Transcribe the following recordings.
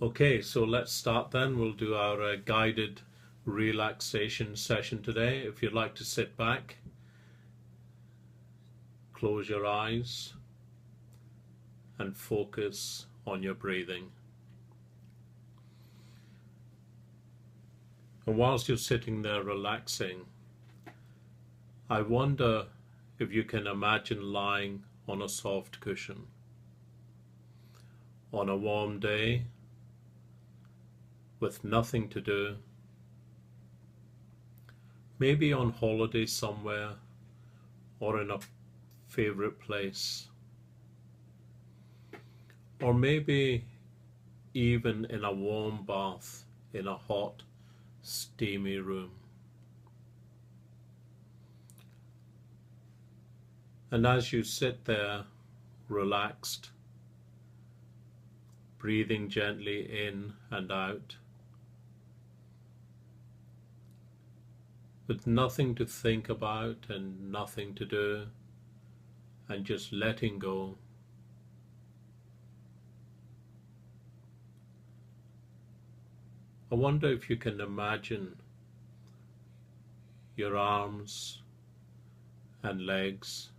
Okay, so let's start then. We'll do our guided relaxation session today. If you'd like to sit back, close your eyes and focus on your breathing. And whilst you're sitting there relaxing, I wonder if you can imagine lying on a soft cushion. On a warm day, with nothing to do, maybe on holiday somewhere or in a favorite place, or maybe even in a warm bath in a hot, steamy room. And as you sit there relaxed, breathing gently in and out, with nothing to think about and nothing to do, and just letting go. I wonder if you can imagine your arms and legs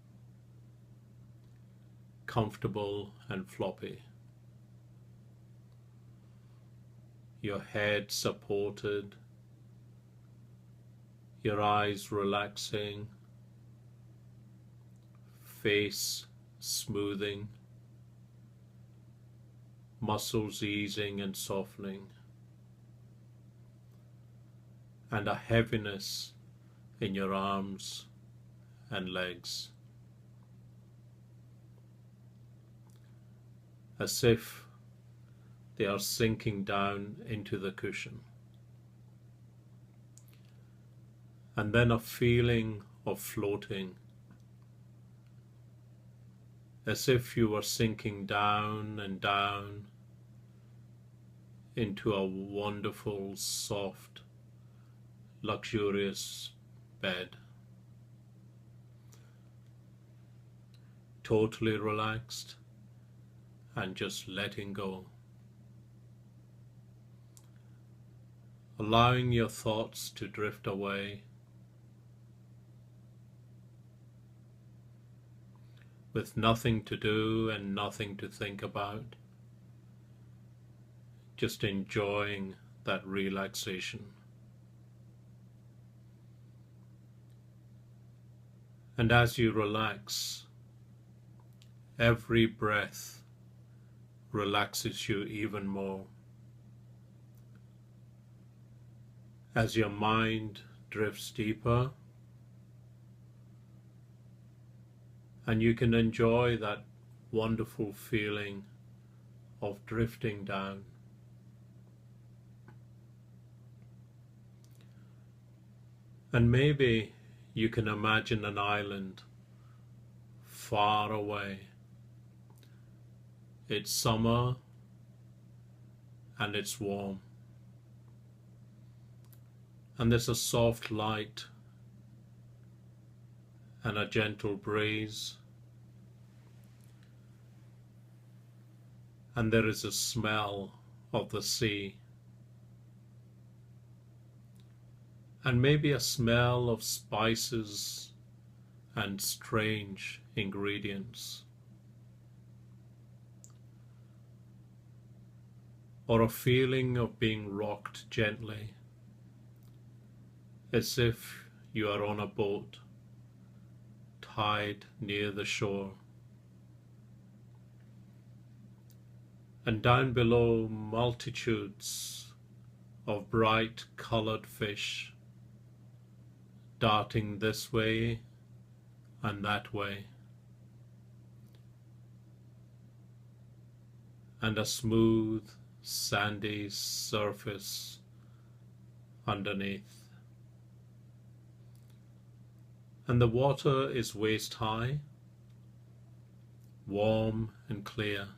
comfortable and floppy, your head supported, your eyes relaxing, face smoothing, muscles easing and softening, and a heaviness in your arms and legs, as if they are sinking down into the cushion. And then a feeling of floating, as if you were sinking down and down into a wonderful, soft, luxurious bed. Totally relaxed and just letting go. Allowing your thoughts to drift away, with nothing to do and nothing to think about, just enjoying that relaxation. And as you relax, every breath relaxes you even more. As your mind drifts deeper, and you can enjoy that wonderful feeling of drifting down. And maybe you can imagine an island far away. It's summer and it's warm. And there's a soft light and a gentle breeze, and there is a smell of the sea, and maybe a smell of spices and strange ingredients, or a feeling of being rocked gently, as if you are on a boat tied near the shore. And down below, multitudes of bright colored fish darting this way and that way, and a smooth sandy surface underneath. And the water is waist high, warm and clear.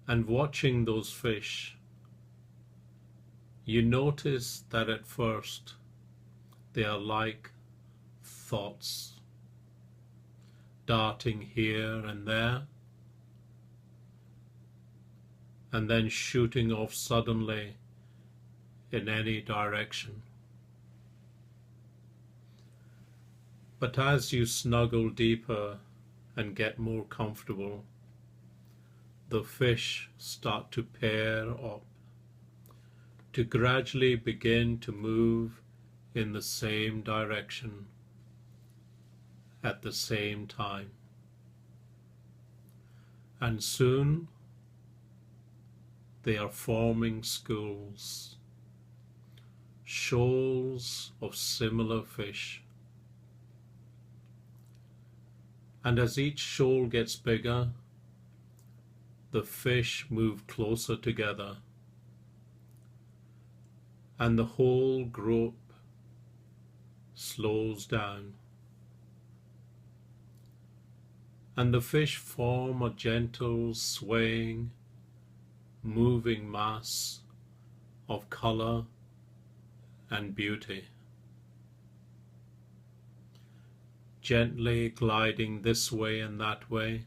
And watching those fish, you notice that at first they are like thoughts darting here and there, and then shooting off suddenly in any direction. But as you snuggle deeper and get more comfortable, the fish start to pair up, to gradually begin to move in the same direction at the same time. And soon they are forming schools, shoals of similar fish. And as each shoal gets bigger, the fish move closer together, and the whole group slows down. And the fish form a gentle, swaying, moving mass of color and beauty, gently gliding this way and that way,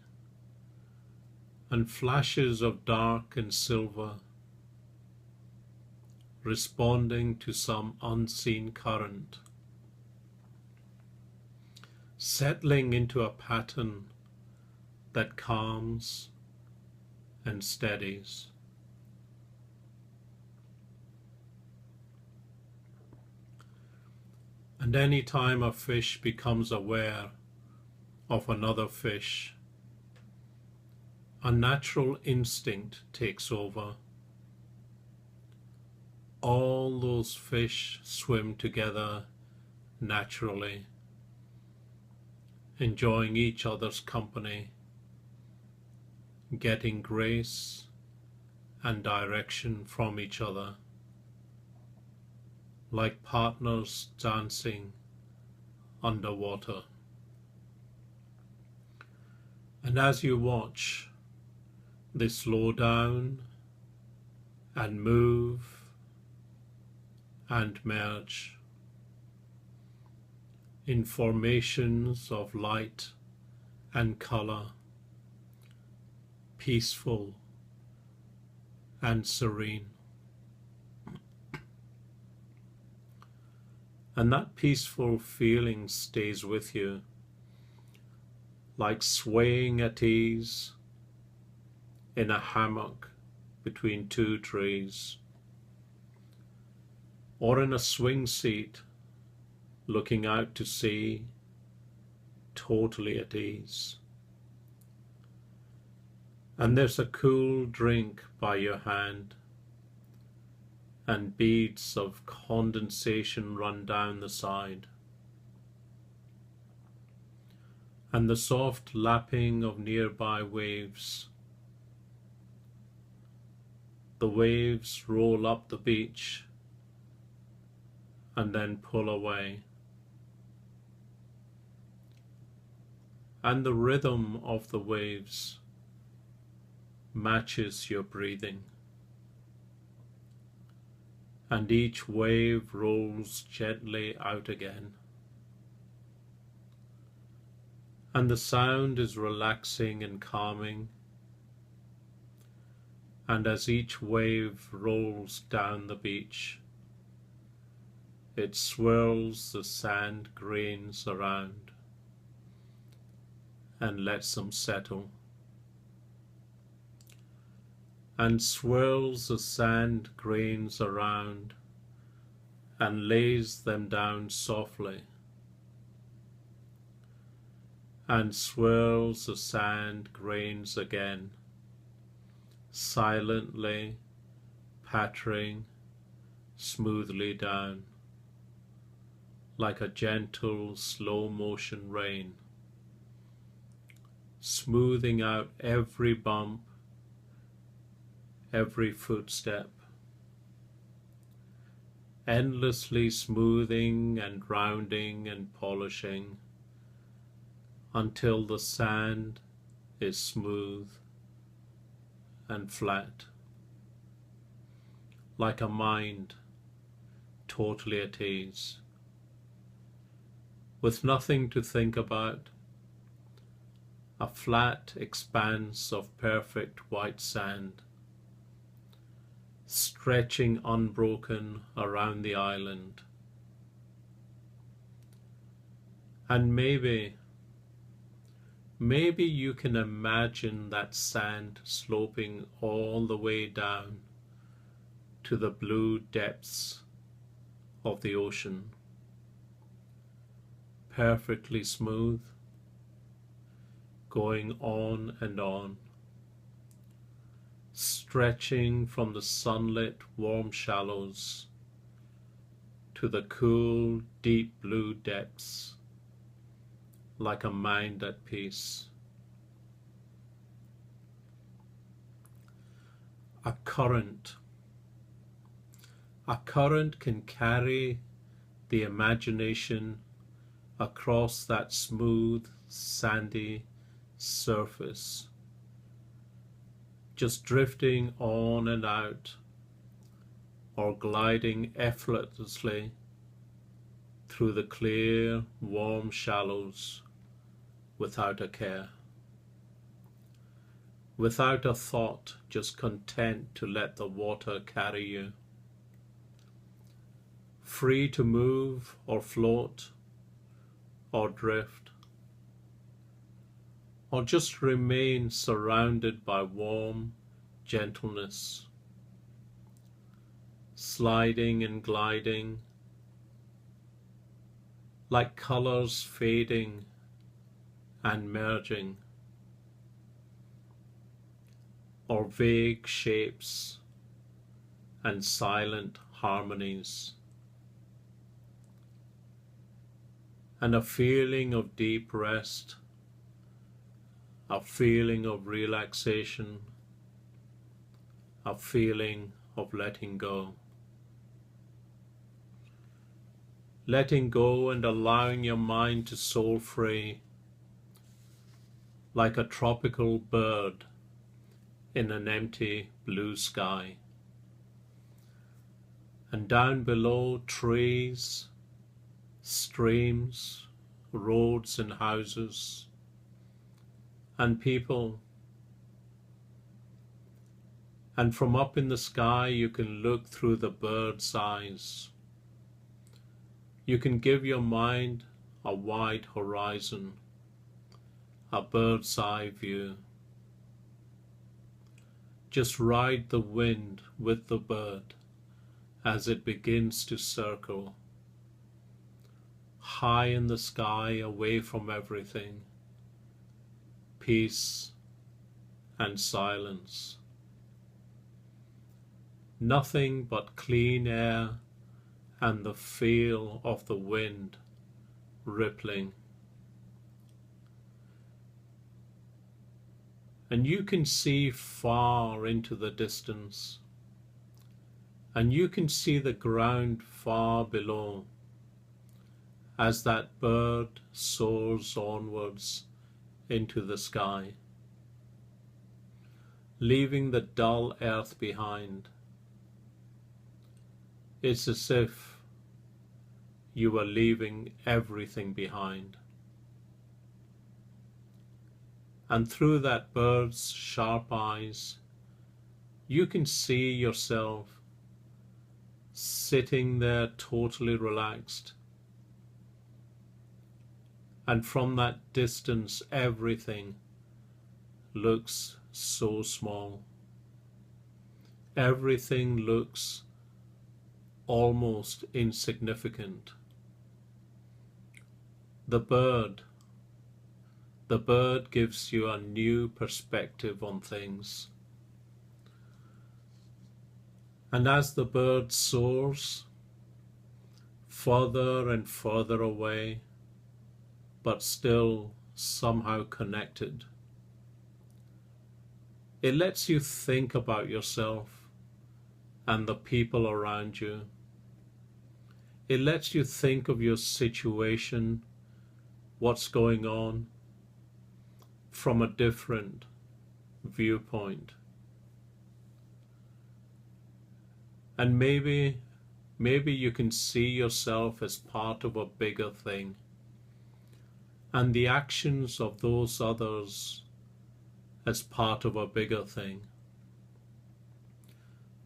and flashes of dark and silver responding to some unseen current, settling into a pattern that calms and steadies. And any time a fish becomes aware of another fish, a natural instinct takes over. All those fish swim together naturally, enjoying each other's company, getting grace and direction from each other, like partners dancing underwater. And as you watch, they slow down and move and merge in formations of light and color, peaceful and serene. And that peaceful feeling stays with you, like swaying at ease in a hammock between two trees, or in a swing seat looking out to sea, totally at ease. And there's a cool drink by your hand, and beads of condensation run down the side, and the soft lapping of nearby waves. The waves roll up the beach and then pull away, and the rhythm of the waves matches your breathing, and each wave rolls gently out again, and the sound is relaxing and calming, and as each wave rolls down the beach, it swirls the sand grains around and lets them settle, and swirls the sand grains around and lays them down softly, and swirls the sand grains again, silently pattering smoothly down, like a gentle slow motion rain, smoothing out every bump, every footstep, endlessly smoothing and rounding and polishing until the sand is smooth and flat, like a mind totally at ease, with nothing to think about, a flat expanse of perfect white sand, stretching unbroken around the island. And maybe you can imagine that sand sloping all the way down to the blue depths of the ocean, perfectly smooth, going on and on, stretching from the sunlit warm shallows to the cool deep blue depths, like a mind at peace. A current can carry the imagination across that smooth, sandy surface, just drifting on and out, or gliding effortlessly through the clear, warm shallows without a care, without a thought, just content to let the water carry you, free to move or float or drift, or just remain surrounded by warm gentleness, sliding and gliding like colors fading and merging, or vague shapes and silent harmonies, and a feeling of deep rest, a feeling of relaxation, a feeling of letting go. Letting go and allowing your mind to soar free, like a tropical bird in an empty blue sky. And down below, trees, streams, roads and houses, and people. And from up in the sky you can look through the bird's eyes. You can give your mind a wide horizon, a bird's eye view. Just ride the wind with the bird as it begins to circle, high in the sky, away from everything, peace and silence. Nothing but clean air and the feel of the wind rippling. And you can see far into the distance, and you can see the ground far below as that bird soars onwards into the sky, leaving the dull earth behind. It's as if you are leaving everything behind. And through that bird's sharp eyes, you can see yourself sitting there totally relaxed. And from that distance, everything looks so small. Everything looks almost insignificant. The bird gives you a new perspective on things. And as the bird soars further and further away, but still somehow connected, it lets you think about yourself and the people around you. It lets you think of your situation, what's going on, from a different viewpoint. And maybe you can see yourself as part of a bigger thing, and the actions of those others as part of a bigger thing.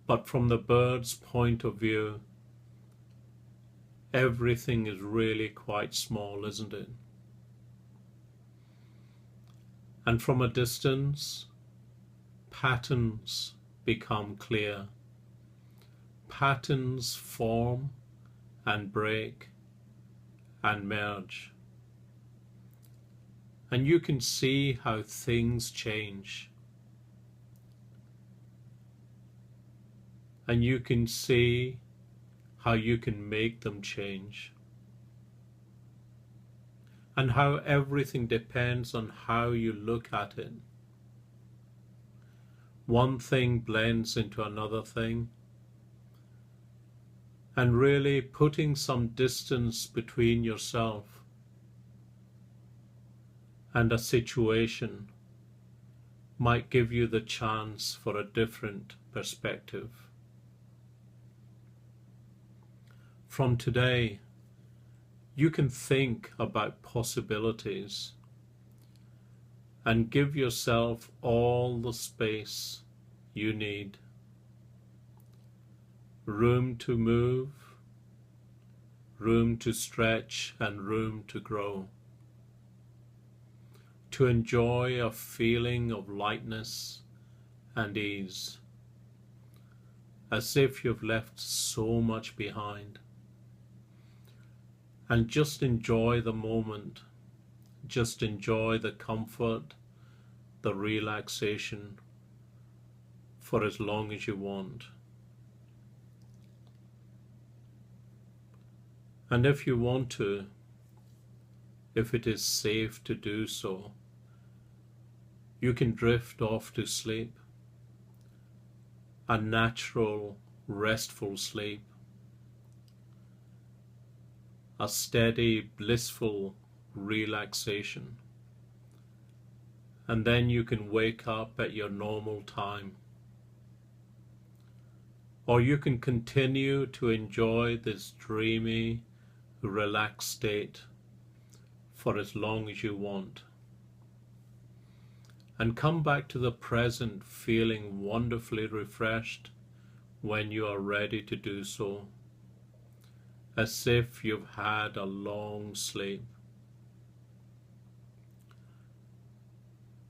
But from the bird's point of view, everything is really quite small, isn't it? And from a distance, patterns become clear. Patterns form and break and merge. And you can see how things change. And you can see how you can make them change. And how everything depends on how you look at it. One thing blends into another thing. And really putting some distance between yourself and a situation might give you the chance for a different perspective. From today, you can think about possibilities and give yourself all the space you need. Room to move, room to stretch, and room to grow. To enjoy a feeling of lightness and ease, as if you've left so much behind. And just enjoy the moment, just enjoy the comfort, the relaxation for as long as you want. And if you want to, if it is safe to do so, you can drift off to sleep, a natural, restful sleep, a steady, blissful relaxation. And then you can wake up at your normal time. Or you can continue to enjoy this dreamy, relaxed state for as long as you want. And come back to the present feeling wonderfully refreshed when you are ready to do so, as if you've had a long sleep.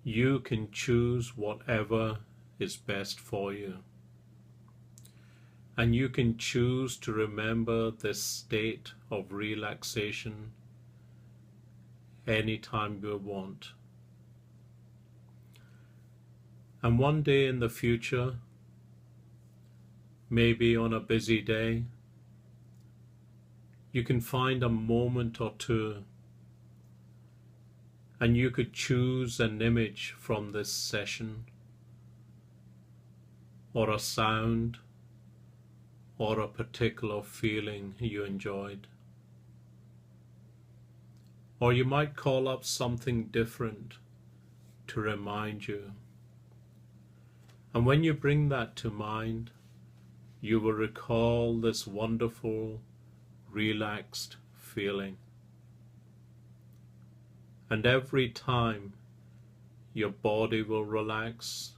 You can choose whatever is best for you. And you can choose to remember this state of relaxation anytime you want. And one day in the future, maybe on a busy day, you can find a moment or two and you could choose an image from this session, or a sound, or a particular feeling you enjoyed. Or you might call up something different to remind you. And when you bring that to mind, you will recall this wonderful, relaxed feeling. And every time your body will relax,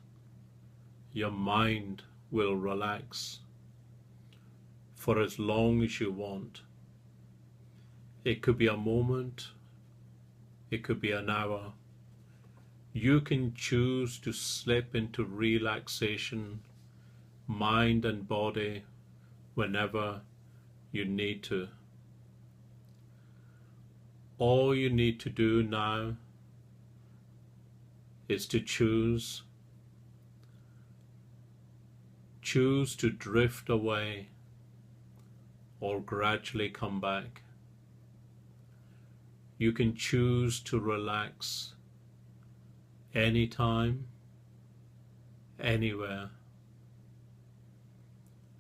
your mind will relax for as long as you want. It could be a moment, it could be an hour. You can choose to slip into relaxation, mind and body, whenever you need to. All you need to do now is to choose to drift away or gradually come back. You can choose to relax anytime, anywhere,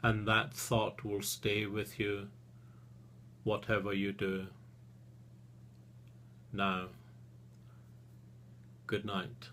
and that thought will stay with you whatever you do. Now, good night.